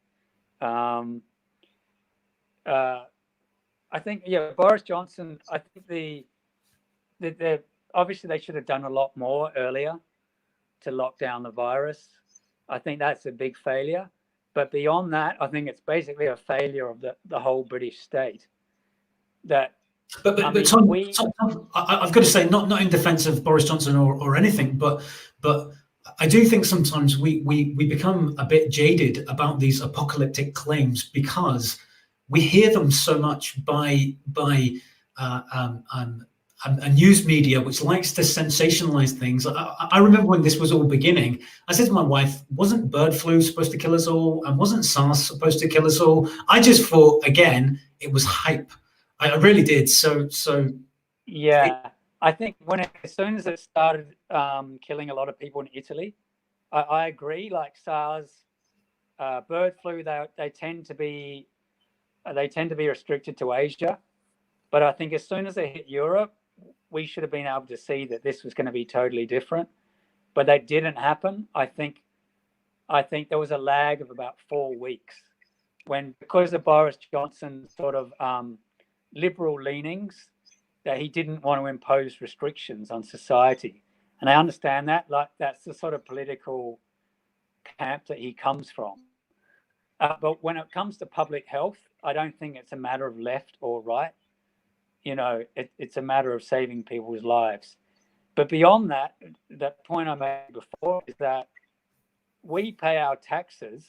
I think Boris Johnson. I think the obviously they should have done a lot more earlier to lock down the virus. I think that's a big failure. But beyond that, I think it's basically a failure of the whole British state. But Tom, I've got to say, not in defence of Boris Johnson or anything, but I do think sometimes we become a bit jaded about these apocalyptic claims because we hear them so much by a news media which likes to sensationalize things. I remember when this was all beginning, I said to my wife, wasn't bird flu supposed to kill us all? And wasn't SARS supposed to kill us all? I just thought, again, it was hype. I really did. So yeah, I think as soon as it started killing a lot of people in Italy, I agree. Like SARS, bird flu, they tend to be restricted to Asia. But I think as soon as they hit Europe, we should have been able to see that this was going to be totally different. But that didn't happen. I think there was a lag of about 4 weeks because of Boris Johnson's sort of liberal leanings, that he didn't want to impose restrictions on society. And I understand that, like that's the sort of political camp that he comes from. But when it comes to public health, I don't think it's a matter of left or right. It's a matter of saving people's lives. But beyond that, that point I made before is that we pay our taxes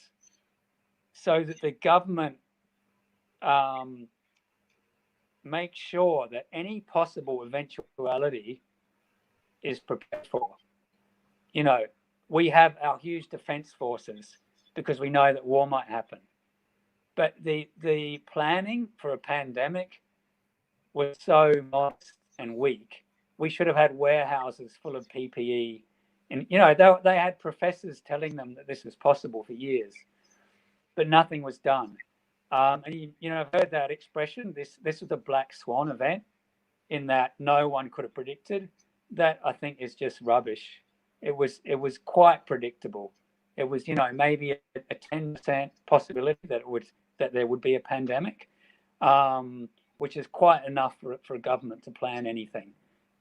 so that the government make sure that any possible eventuality is prepared for. We have our huge defense forces because we know that war might happen. But the planning for a pandemic was so modest and weak. We should have had warehouses full of PPE. And, they had professors telling them that this was possible for years, but nothing was done. And I've heard that expression. This was a black swan event, in that no one could have predicted. That I think is just rubbish. It was quite predictable. It was maybe a 10% possibility that there would be a pandemic, which is quite enough for a government to plan anything,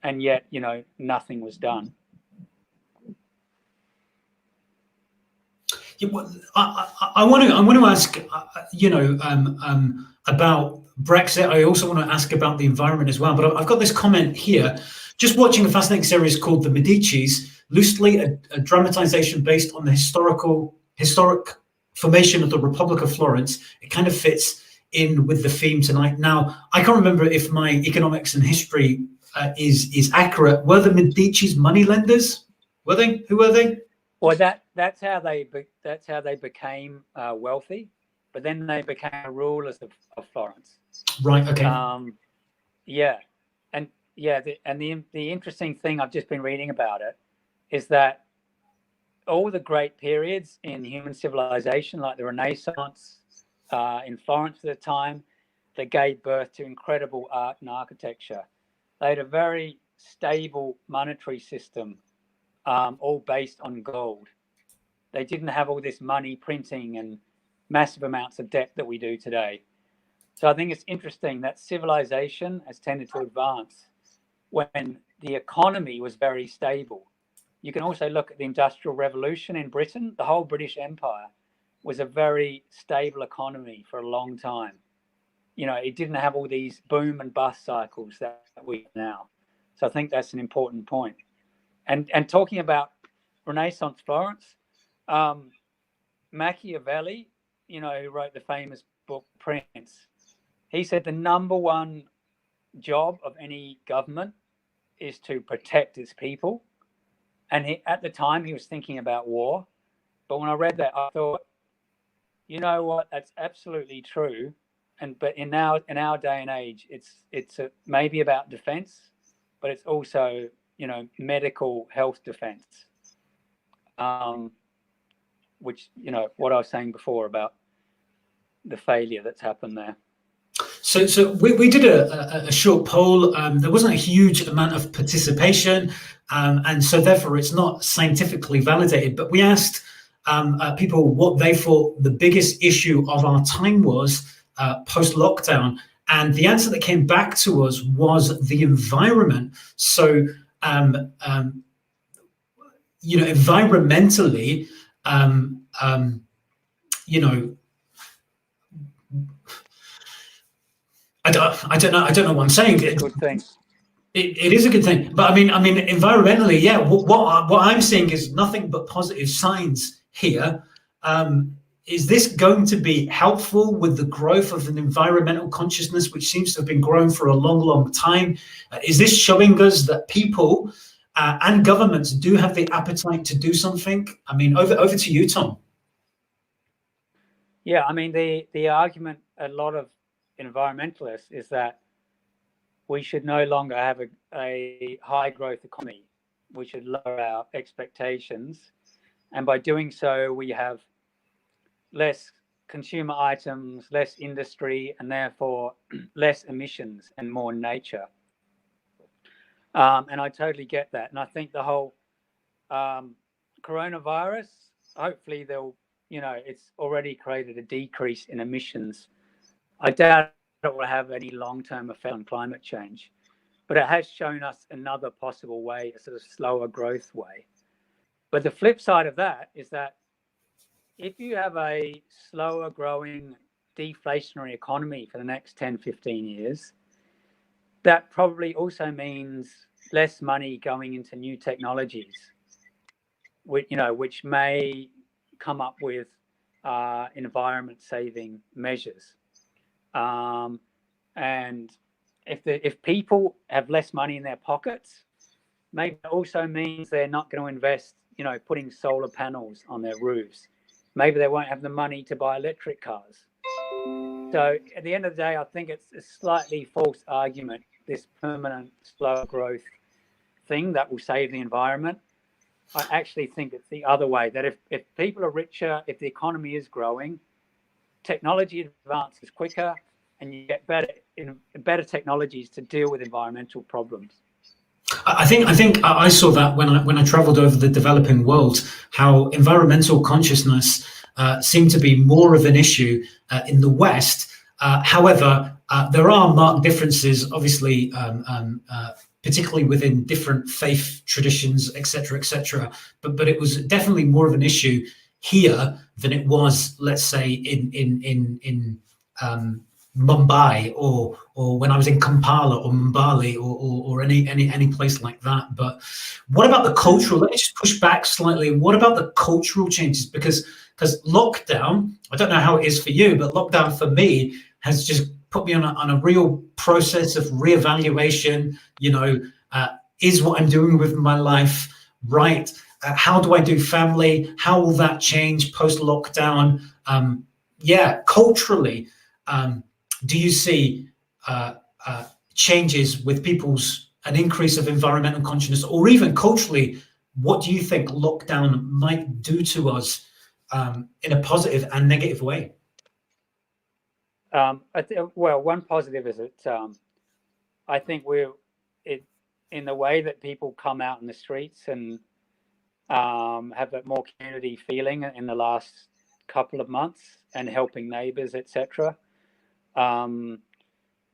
and yet nothing was done. Yeah, well, I want to ask, about Brexit. I also want to ask about the environment as well. But I've got this comment here. Just watching a fascinating series called The Medicis, loosely a dramatization based on the historic formation of the Republic of Florence. It kind of fits in with the theme tonight. Now, I can't remember if my economics and history is accurate. Were the Medicis moneylenders? Were they? Who were they? Well, that's how they became wealthy, but then they became rulers of Florence. Right. Okay. Yeah. yeah, the interesting thing I've just been reading about it is that all the great periods in human civilization, like the Renaissance in Florence at the time, that gave birth to incredible art and architecture. They had a very stable monetary system, all based on gold. They didn't have all this money printing and massive amounts of debt that we do today. So I think it's interesting that civilization has tended to advance when the economy was very stable. You can also look at the Industrial Revolution in Britain. The whole British Empire was a very stable economy for a long time. You know, it didn't have all these boom and bust cycles that we have now. So I think that's an important point. And talking about Renaissance Florence, Machiavelli, you know, who wrote the famous book Prince, he said the number one job of any government is to protect its people. And at the time, he was thinking about war. But when I read that, I thought, you know what, that's absolutely true. But in our day and age, it's maybe about defense, but it's also, you know, medical health defense, which, you know, what I was saying before about the failure that's happened there. So we did a short poll. There wasn't a huge amount of participation, and so therefore it's not scientifically validated. But we asked people what they thought the biggest issue of our time was post-lockdown, and the answer that came back to us was the environment. So you know, environmentally, you know, I don't know what I'm saying. Good thing. It is a good thing, but I mean, environmentally, yeah. What I'm seeing is nothing but positive signs here. Is this going to be helpful with the growth of an environmental consciousness, which seems to have been growing for a long, long time? Is this showing us that people and governments do have the appetite to do something? I mean, over to you, Tom. Yeah, I mean, the argument a lot of environmentalists is that we should no longer have a high growth economy. We should lower our expectations. And by doing so, we have less consumer items, less industry, and therefore less emissions and more nature. And I totally get that. And I think the whole coronavirus, hopefully they'll, you know, it's already created a decrease in emissions. I doubt it will have any long-term effect on climate change, but it has shown us another possible way, a sort of slower growth way. But the flip side of that is that if you have a slower growing deflationary economy for the next 10, 15 years, that probably also means less money going into new technologies, which may come up with environment-saving measures. And if people have less money in their pockets, maybe it also means they're not going to invest, you know, putting solar panels on their roofs. Maybe they won't have the money to buy electric cars. So at the end of the day, I think it's a slightly false argument, this permanent slow growth thing that will save the environment. I actually think it's the other way, that if people are richer, if the economy is growing, technology advances quicker and you get better technologies to deal with environmental problems. I think I saw that when I traveled over the developing world, how environmental consciousness seemed to be more of an issue in the West. However, there are marked differences, obviously, particularly within different faith traditions, etc. But it was definitely more of an issue here than it was, let's say, in Mumbai or when I was in Kampala or Mbali or any place like that. But what about the cultural? Let me just push back slightly. What about the cultural changes? Because lockdown, I don't know how it is for you, but lockdown for me has just put me on a real process of reevaluation. You know, is what I'm doing with my life right? How do I do family? How will that change post lockdown? Culturally. Do you see changes with people's an increase of environmental consciousness, or even culturally, what do you think lockdown might do to us in a positive and negative way? Well, one positive is that I think in the way that people come out in the streets and have that more community feeling in the last couple of months and helping neighbors, etc.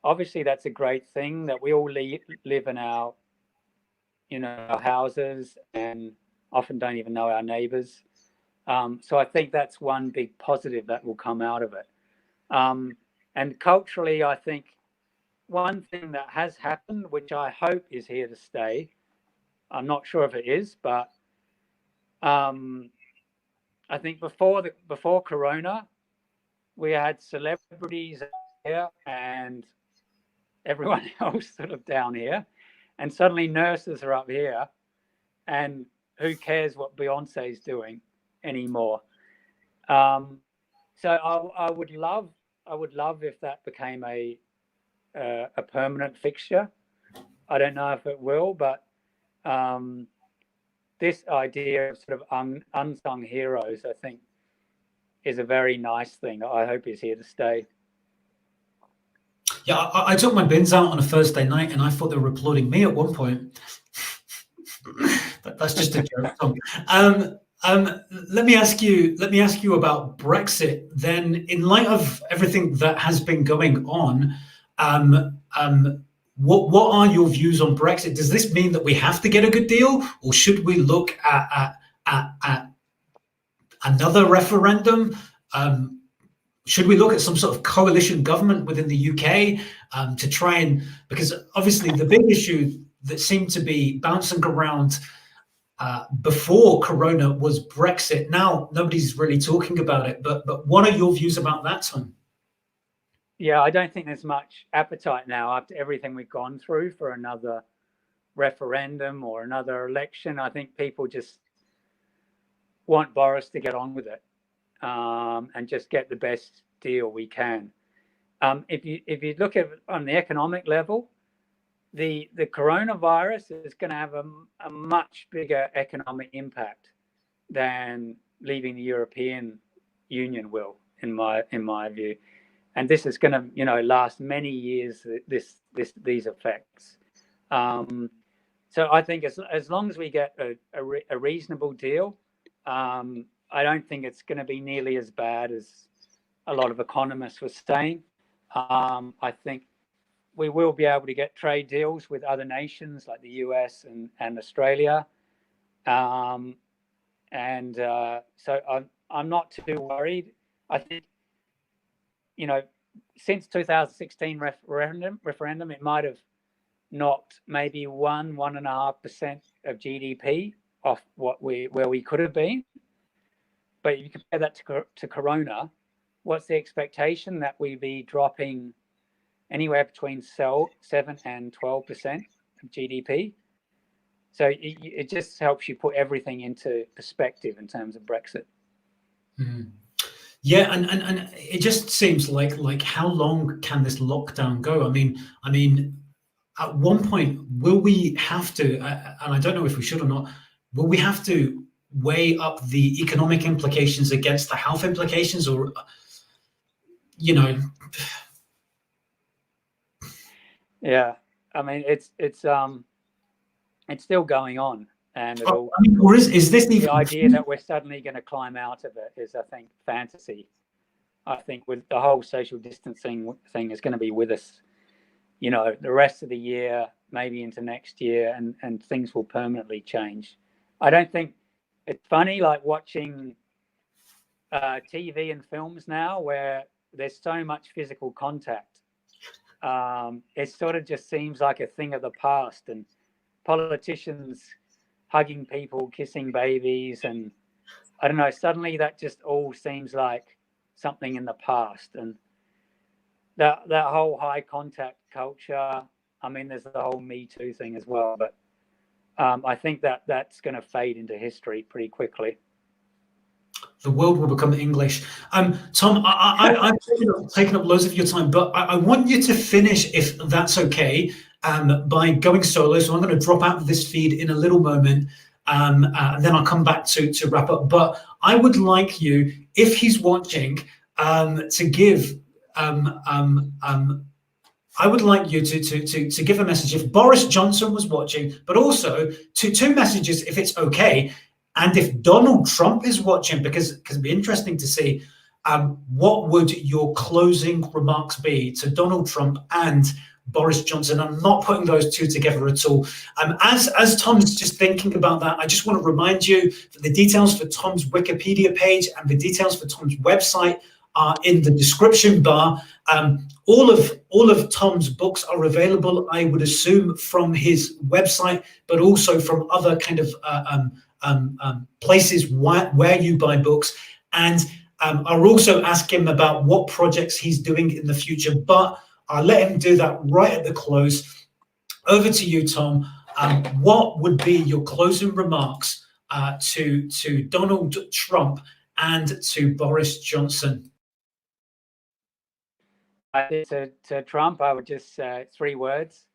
Obviously, that's a great thing that we all live in our houses and often don't even know our neighbors. So I think that's one big positive that will come out of it. And culturally, I think one thing that has happened, which I hope is here to stay, I'm not sure if it is, but I think before Corona, we had celebrities here and everyone else sort of down here, and suddenly nurses are up here, and who cares what Beyonce is doing anymore? So I would love if that became a permanent fixture. I don't know if it will, but this idea of sort of unsung heroes, I think, is a very nice thing that I hope is here to stay. Yeah, I took my bins out on a Thursday night, and I thought they were applauding me at one point. That's just a joke, Tom. Let me ask you about Brexit. Then, in light of everything that has been going on, what are your views on Brexit? Does this mean that we have to get a good deal, or should we look at another referendum? Should we look at some sort of coalition government within the UK to try and, because obviously the big issue that seemed to be bouncing around before Corona was Brexit. Now nobody's really talking about it, but what are your views about that, Tom? Yeah, I don't think there's much appetite now after everything we've gone through for another referendum or another election. I think people just want Boris to get on with it and just get the best deal we can. If you look at it on the economic level, the coronavirus is going to have a much bigger economic impact than leaving the European Union will, in my view. And this is going to, last many years. These effects. So I think as long as we get a reasonable deal, I don't think it's going to be nearly as bad as a lot of economists were saying. I think we will be able to get trade deals with other nations like the US and Australia, so I'm not too worried. I think, since 2016 referendum, it might have knocked maybe 1.5% of GDP off where we could have been. But you compare that to Corona, what's the expectation? That we be dropping anywhere between 7 and 12% of GDP. So it just helps you put everything into perspective in terms of Brexit. Mm. Yeah, and it just seems like how long can this lockdown go? I mean, at one point, will we have to? And I don't know if we should or not. Will we have to weigh up the economic implications against the health implications, or Yeah, I mean it's still going on, and or is this the idea that we're suddenly going to climb out of it is, I think, fantasy. I think with the whole social distancing thing is going to be with us, the rest of the year, maybe into next year, and things will permanently change. I don't think it's funny, like watching TV and films now where there's so much physical contact. It sort of just seems like a thing of the past, and politicians hugging people, kissing babies, and I don't know, suddenly that just all seems like something in the past. And that whole high contact culture, I mean, there's the whole Me Too thing as well, but I think that's going to fade into history pretty quickly. The world will become English. Tom, I've taken up loads of your time, but I want you to finish, if that's okay, by going solo. So I'm going to drop out of this feed in a little moment, and then I'll come back to wrap up. But I would like you, if he's watching, to give. I would like you to give a message if Boris Johnson was watching, but also two messages if it's okay, and if Donald Trump is watching, because it'd be interesting to see what would your closing remarks be to Donald Trump and Boris Johnson. I'm not putting those two together at all. As Tom's just thinking about that, I just want to remind you that the details for Tom's Wikipedia page and the details for Tom's website are in the description bar. All of Tom's books are available, I would assume, from his website, but also from other kind of places where you buy books. And I'll also ask him about what projects he's doing in the future, but I'll let him do that right at the close. Over to you, Tom. What would be your closing remarks to Donald Trump and to Boris Johnson? To Trump, I would just say 3 words: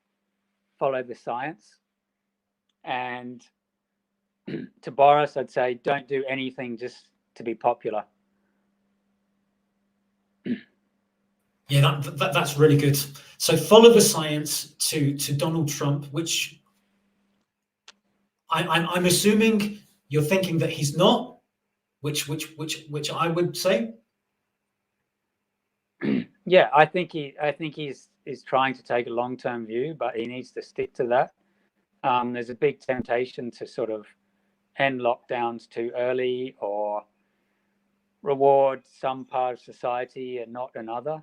follow the science. And to Boris, I'd say don't do anything just to be popular. Yeah, that's really good. So follow the science to Donald Trump, which I'm assuming you're thinking that he's not, which I would say. Yeah, I think he's trying to take a long-term view, but he needs to stick to that. There's a big temptation to sort of end lockdowns too early or reward some part of society and not another.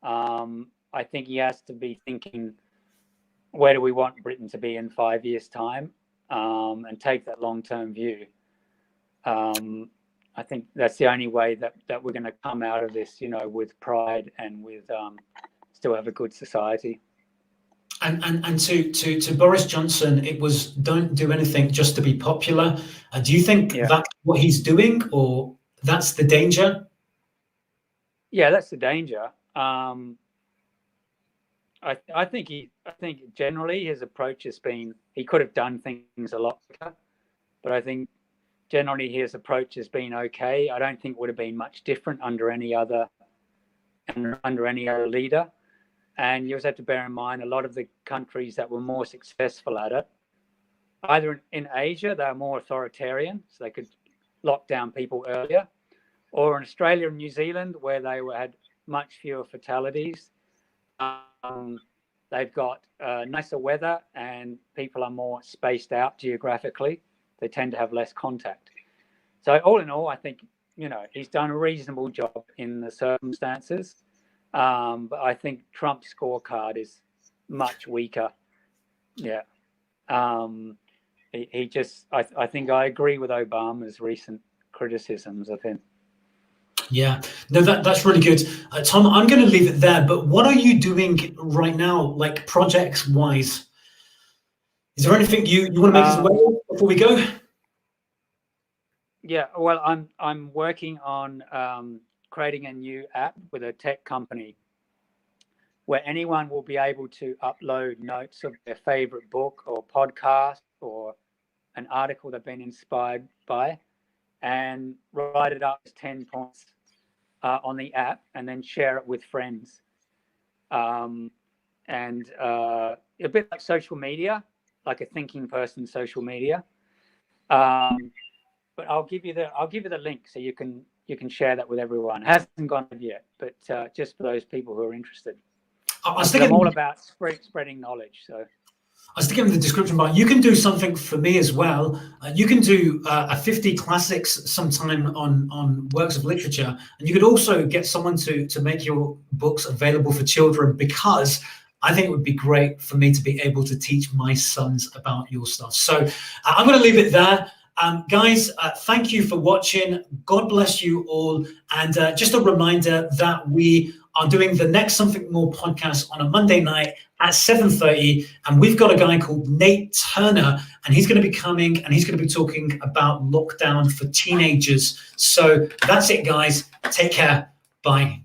I think he has to be thinking, where do we want Britain to be in 5 years' time, and take that long-term view. I think that's the only way that we're going to come out of this, with pride and with still have a good society. And to Boris Johnson, it was don't do anything just to be popular. Do you think that's what he's doing, or that's the danger? Yeah, that's the danger. I think generally his approach has been, he could have done things a lot quicker, but I think generally his approach has been okay. I don't think it would have been much different under any other leader. And you also have to bear in mind, a lot of the countries that were more successful at it, either in Asia, they were more authoritarian, so they could lock down people earlier, or in Australia and New Zealand, where they had much fewer fatalities. They've got nicer weather and people are more spaced out geographically. They tend to have less contact. So all in all, I think, he's done a reasonable job in the circumstances. But I think Trump's scorecard is much weaker. Yeah. I think I agree with Obama's recent criticisms of him. Yeah, no, that's really good. Tom, I'm going to leave it there, but what are you doing right now, like projects wise? Is there anything you want to make us aware of before we go? Yeah, well, I'm working on creating a new app with a tech company where anyone will be able to upload notes of their favorite book or podcast or an article they've been inspired by, and write it up as 10 points on the app, and then share it with friends. And a bit like social media, like a thinking person social media. But I'll give you the link so you can share that with everyone. It hasn't gone yet, but just for those people who are interested. I'm all about spreading knowledge. So I'll stick it in the description bar. You can do something for me as well. You can do a 50 classics sometime on works of literature, and you could also get someone to make your books available for children, because I think it would be great for me to be able to teach my sons about your stuff. So I'm going to leave it there. Guys, thank you for watching. God bless you all. And just a reminder that we are doing the Next Something More podcast on a Monday night at 7:30. And we've got a guy called Nate Turner, and he's going to be coming and he's going to be talking about lockdown for teenagers. So that's it, guys. Take care. Bye.